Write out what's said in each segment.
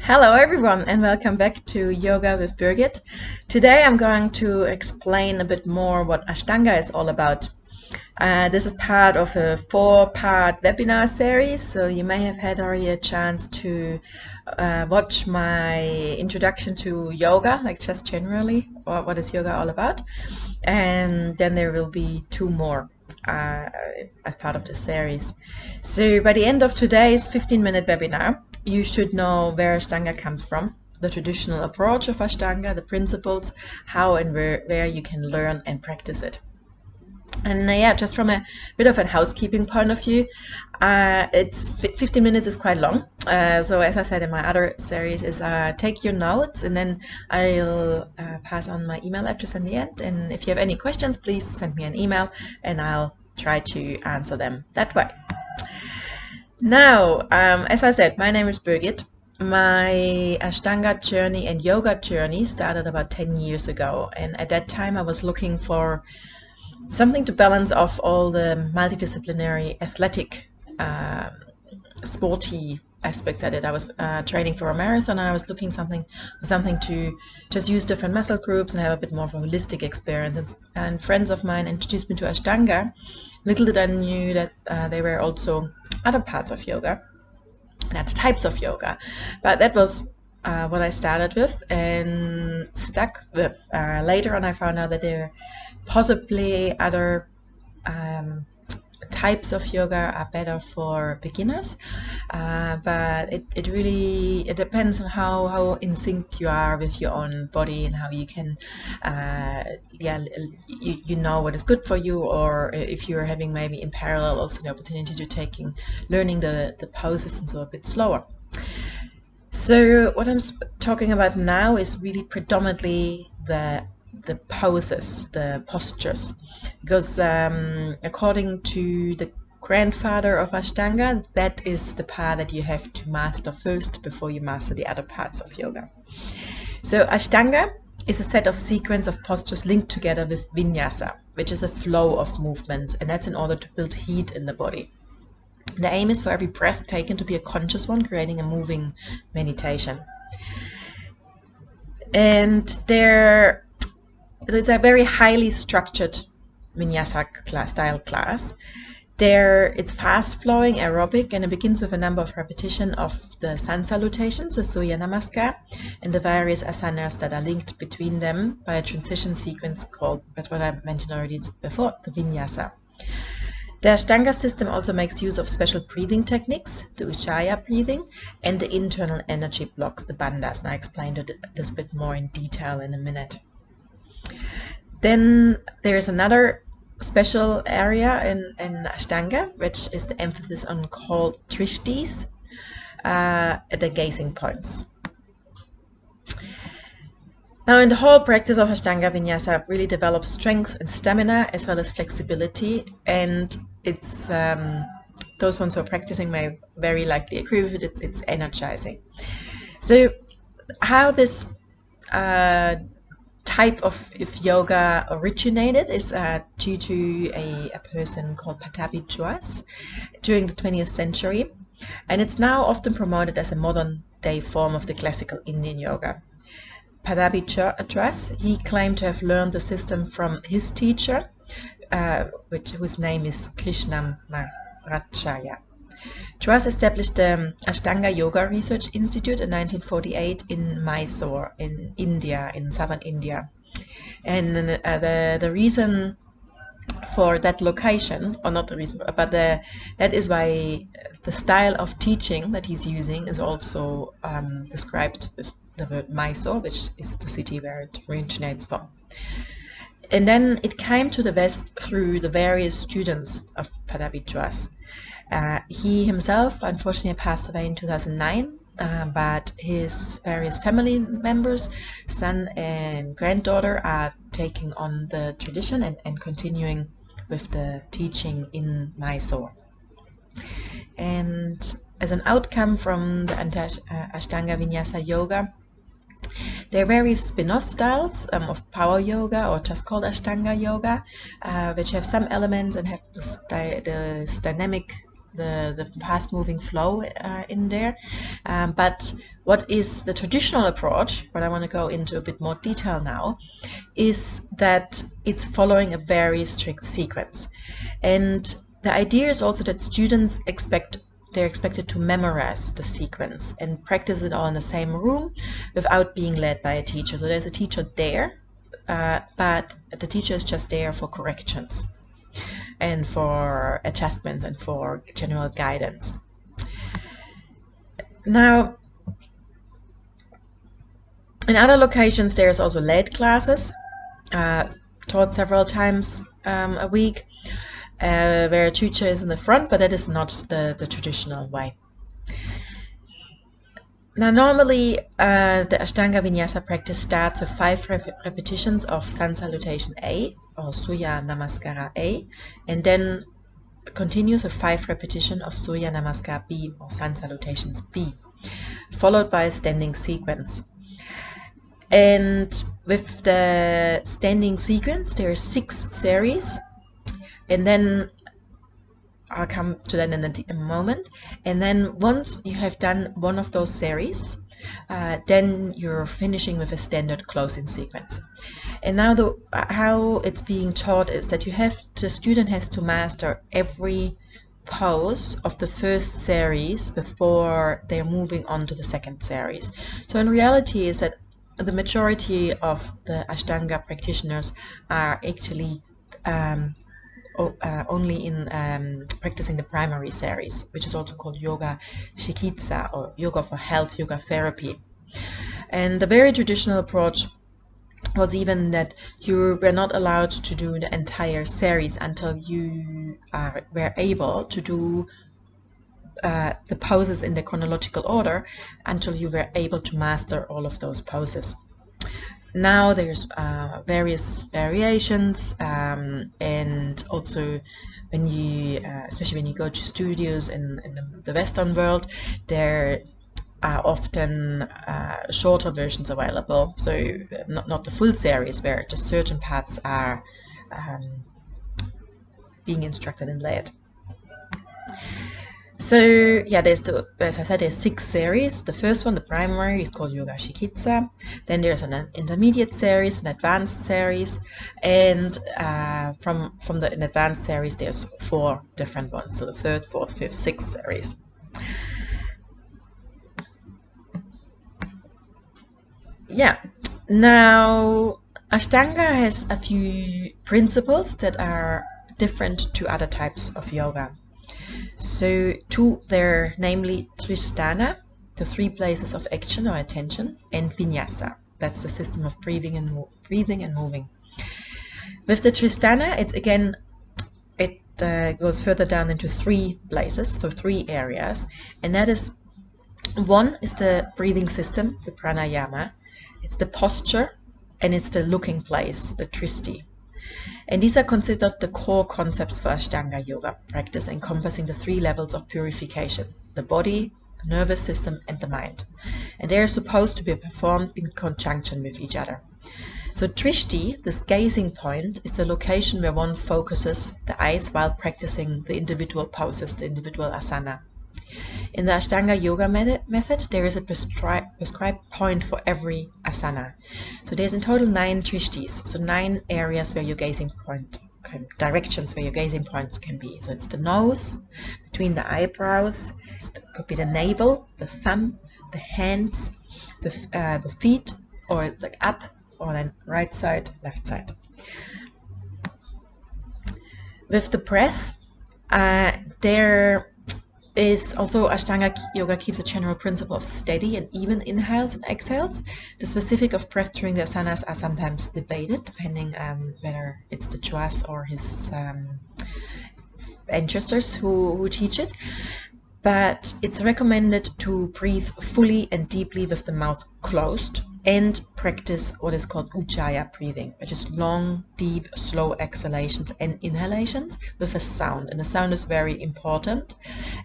Hello everyone and welcome back to Yoga with Birgit. Today I'm going to explain a bit more what Ashtanga is all about. This is part of a 4-part webinar series, so you may have had already a chance to watch my introduction to yoga, like just generally, or what is yoga all about. And then there will be 2 more as part of the series. So by the end of today's 15-minute webinar, you should know where Ashtanga comes from, the traditional approach of Ashtanga, the principles, how and where you can learn and practice it. And yeah, just from a bit of a housekeeping point of view, it's 15 minutes is quite long. So as I said in my other series, is take your notes and then I'll pass on my email address in the end. And if you have any questions, please send me an email and I'll try to answer them that way. Now, as I said, my name is Birgit. My Ashtanga journey and yoga journey started about 10 years ago. And at that time, I was looking for something to balance off all the multidisciplinary athletic sporty aspects at it. I was training for a marathon and I was looking something to just use different muscle groups and have a bit more of a holistic experience. And friends of mine introduced me to Ashtanga. Little did I knew that there were also other parts of yoga and other types of yoga. But that was what I started with and stuck with. Later on I found out that there are possibly other types of yoga are better for beginners, but it really depends on how in sync you are with your own body and how you can you know what is good for you, or if you're having maybe in parallel also the opportunity to learning the poses and so a bit slower. So what I'm talking about now is really predominantly the poses, the postures, because according to the grandfather of Ashtanga, that is the part that you have to master first before you master the other parts of yoga. So Ashtanga is a set of sequence of postures linked together with Vinyasa, which is a flow of movements, and that's in order to build heat in the body. The aim is for every breath taken to be a conscious one, creating a moving meditation. And so it's a very highly structured Vinyasa style class. It's fast flowing, aerobic, and it begins with a number of repetition of the sun salutations, the Surya Namaskar, and the various asanas that are linked between them by a transition sequence called, that's what I mentioned already before, the Vinyasa. The Ashtanga system also makes use of special breathing techniques, the Ujjayi breathing, and the internal energy blocks, the bandhas, and I explained this a bit more in detail in a minute. Then there's another special area in Ashtanga, which is the emphasis on called drishtis, the gazing points. Now, in the whole practice of Ashtanga Vinyasa really develops strength and stamina as well as flexibility, and it's those ones who are practicing may very likely agree with it. It's energizing. So, how this type of yoga originated is due to a person called Pattabhi Jois during the 20th century, and it's now often promoted as a modern day form of the classical Indian yoga. Pattabhi Jois, he claimed to have learned the system from his teacher, whose name is Krishnam Maharajaya. Jois established the Ashtanga Yoga Research Institute in 1948 in Mysore, in India, in southern India. And the reason for that location, or not the reason, but that is why the style of teaching that he's using is also described with the word Mysore, which is the city where it originates from. And then it came to the West through the various students of Pattabhi Jois. He himself unfortunately passed away in 2009, but his various family members, son and granddaughter, are taking on the tradition and continuing with the teaching in Mysore. And as an outcome from the Ashtanga Vinyasa Yoga, there are various spin-off styles of power yoga, or just called Ashtanga yoga, which have some elements and have this dynamic the fast-moving flow in there. But what is the traditional approach, what I want to go into a bit more detail now, is that it's following a very strict sequence. And the idea is also that students they're expected to memorize the sequence and practice it all in the same room without being led by a teacher. So there's a teacher there, but the teacher is just there for corrections and for adjustments and for general guidance. Now, in other locations, there's also led classes taught several times a week, where a teacher is in the front, but that is not the traditional way. Now, normally the Ashtanga Vinyasa practice starts with 5 repetitions of Sun Salutation A or Surya Namaskara A, and then continues with 5 repetitions of Surya Namaskar B or Sun Salutations B, followed by a standing sequence. And with the standing sequence, there are 6 series, and then I'll come to that in a moment. And then once you have done one of those series, then you're finishing with a standard closing sequence. And now how it's being taught is that the student has to master every pose of the first series before they're moving on to the second series. So in reality is that the majority of the Ashtanga practitioners are actually only in practicing the primary series, which is also called yoga chikitsa or yoga for health, yoga therapy. And the very traditional approach was even that you were not allowed to do the entire series until you were able to do the poses in the chronological order, until you were able to master all of those poses. Now there's various variations, and also when you, especially when you go to studios in the Western world, there are often shorter versions available. So not the full series, where just certain parts are being instructed and led. So yeah, as I said, there's 6 series. The first one, the primary, is called Yoga Chikitsa. Then there's an intermediate series, an advanced series, and from the advanced series, there's 4 different ones. So the 3rd, 4th, 5th, 6th series. Yeah. Now, Ashtanga has a few principles that are different to other types of yoga. So they're namely Tristana, the 3 places of action or attention, and Vinyasa, that's the system of breathing and moving. With the Tristana, it goes further down into 3 places, so 3 areas, and that is, 1 is the breathing system, the pranayama, it's the posture, and it's the looking place, the Tristi. And these are considered the core concepts for Ashtanga yoga practice, encompassing the 3 levels of purification: the body, the nervous system, and the mind. And they are supposed to be performed in conjunction with each other. So Trishti, this gazing point, is the location where one focuses the eyes while practicing the individual poses, the individual asana. In the Ashtanga yoga method, there is a prescribed point for every asana. So there's in total 9 trishtis, so 9 areas where your gazing point directions where your gazing points can be. So it's the nose, between the eyebrows, could be the navel, the thumb, the hands, the feet, or like up, or then right side, left side. With the breath, although Ashtanga yoga keeps a general principle of steady and even inhales and exhales, the specific of breath during the asanas are sometimes debated, depending whether it's the Chwas or his ancestors who teach it. But it's recommended to breathe fully and deeply with the mouth closed, and practice what is called Ujjayi breathing, which is long, deep, slow exhalations and inhalations with a sound. And the sound is very important,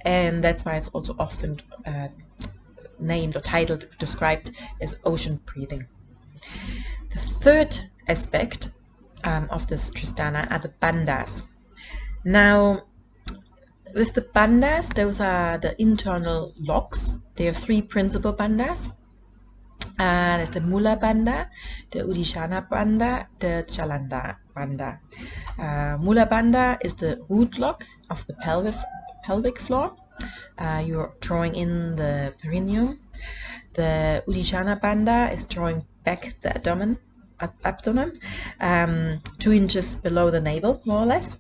and that's why it's also often named or titled, described as ocean breathing. The 3rd aspect of this Tristana are the bandhas. Now, with the bandhas, those are the internal locks. There are 3 principal bandhas. There's the Mula Bandha, the Udishana Bandha, the Chalanda Bandha. Mula Bandha is the root lock of the pelvic floor. You're drawing in the perineum. The Udishana Bandha is drawing back the abdomen, 2 inches below the navel, more or less.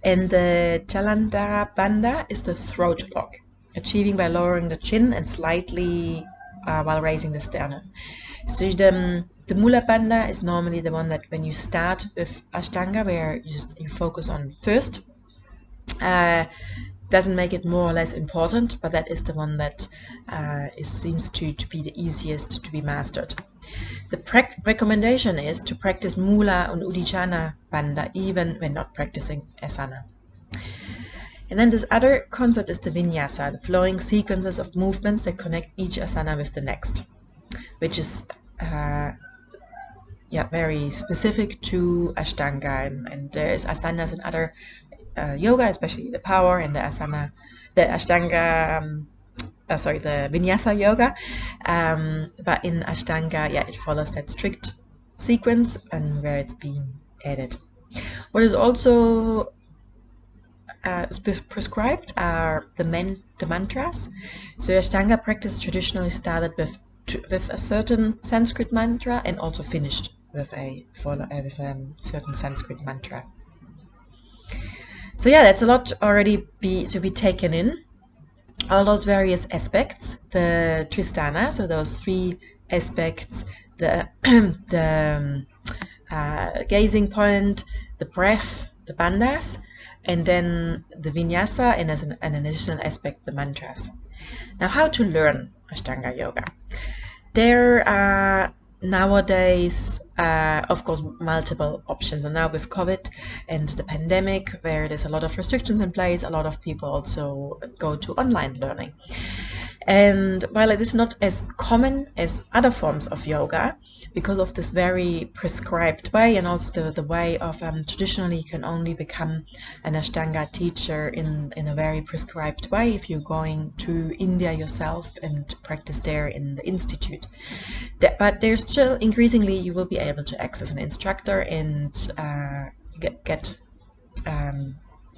And the Chalanda Bandha is the throat lock, achieving by lowering the chin and slightly while raising the sternum. So the Mula Bandha is normally the one that when you start with Ashtanga, where you focus on first, doesn't make it more or less important, but that is the one that seems to be the easiest to be mastered. The recommendation is to practice Mula and Udishana Bandha even when not practicing asana. And then this other concept is the Vinyasa, the flowing sequences of movements that connect each asana with the next, which is very specific to Ashtanga, and there is asanas in other yoga, especially the power and the asana, the Ashtanga, the Vinyasa yoga, but in Ashtanga, it follows that strict sequence and where it's being added. What is also prescribed are the mantras. So Ashtanga practice traditionally started with a certain Sanskrit mantra and also finished with a certain Sanskrit mantra. So that's a lot already to be taken in. All those various aspects, the Tristana, so those 3 aspects, the gazing point, the breath, the bandhas, and then the Vinyasa, and as an additional aspect, the mantras. Now, how to learn Ashtanga Yoga? There are nowadays, of course, multiple options. And now with COVID and the pandemic, where there's a lot of restrictions in place, a lot of people also go to online learning. And while it is not as common as other forms of yoga, because of this very prescribed way, and also the way of traditionally you can only become an Ashtanga teacher in a very prescribed way if you're going to India yourself and practice there in the institute. But there's still increasingly you will be able to access an instructor and get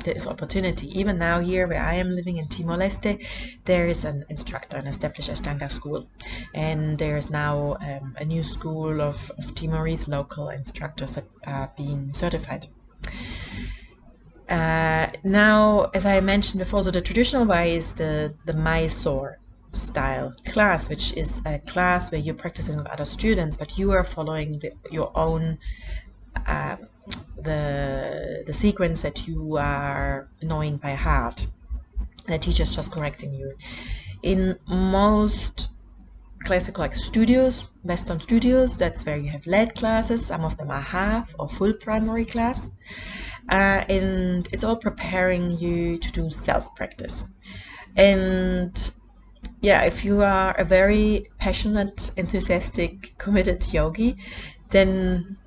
this opportunity. Even now here where I am living in Timor-Leste, there is an instructor, an established Ashtanga school, and there is now a new school of Timorese local instructors that are being certified. Now, as I mentioned before, so the traditional way is the Mysore style class, which is a class where you're practicing with other students, but you are following your own the sequence that you are knowing by heart. And the teacher is just correcting you. In most classical studios, Western studios, that's where you have lead classes. Some of them are half or full primary class. And it's all preparing you to do self-practice. And if you are a very passionate, enthusiastic, committed yogi, then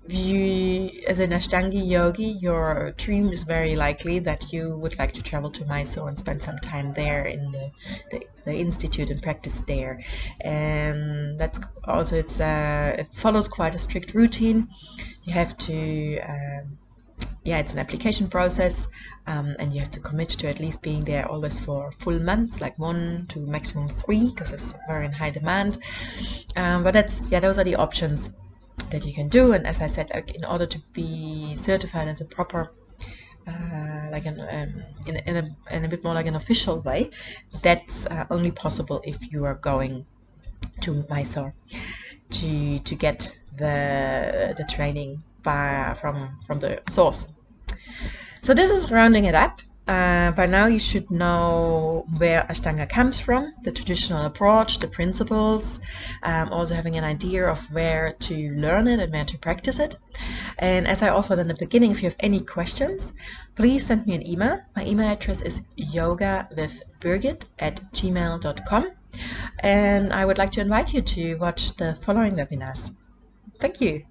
as an Ashtangi yogi, your dream is very likely that you would like to travel to Mysore and spend some time there in the institute and practice there. And that's also it follows quite a strict routine. You have to it's an application process, and you have to commit to at least being there always for full months, like 1 to maximum 3, because it's very in high demand. But those are the options that you can do. And as I said, in order to be certified as a proper in a bit more like an official way, that's only possible if you are going to Mysore to get the training from the source. So this is rounding it up. By now you should know where Ashtanga comes from, the traditional approach, the principles, also having an idea of where to learn it and where to practice it. And as I offered in the beginning, if you have any questions, please send me an email. My email address is yogawithbirgit@gmail.com, and I would like to invite you to watch the following webinars. Thank you.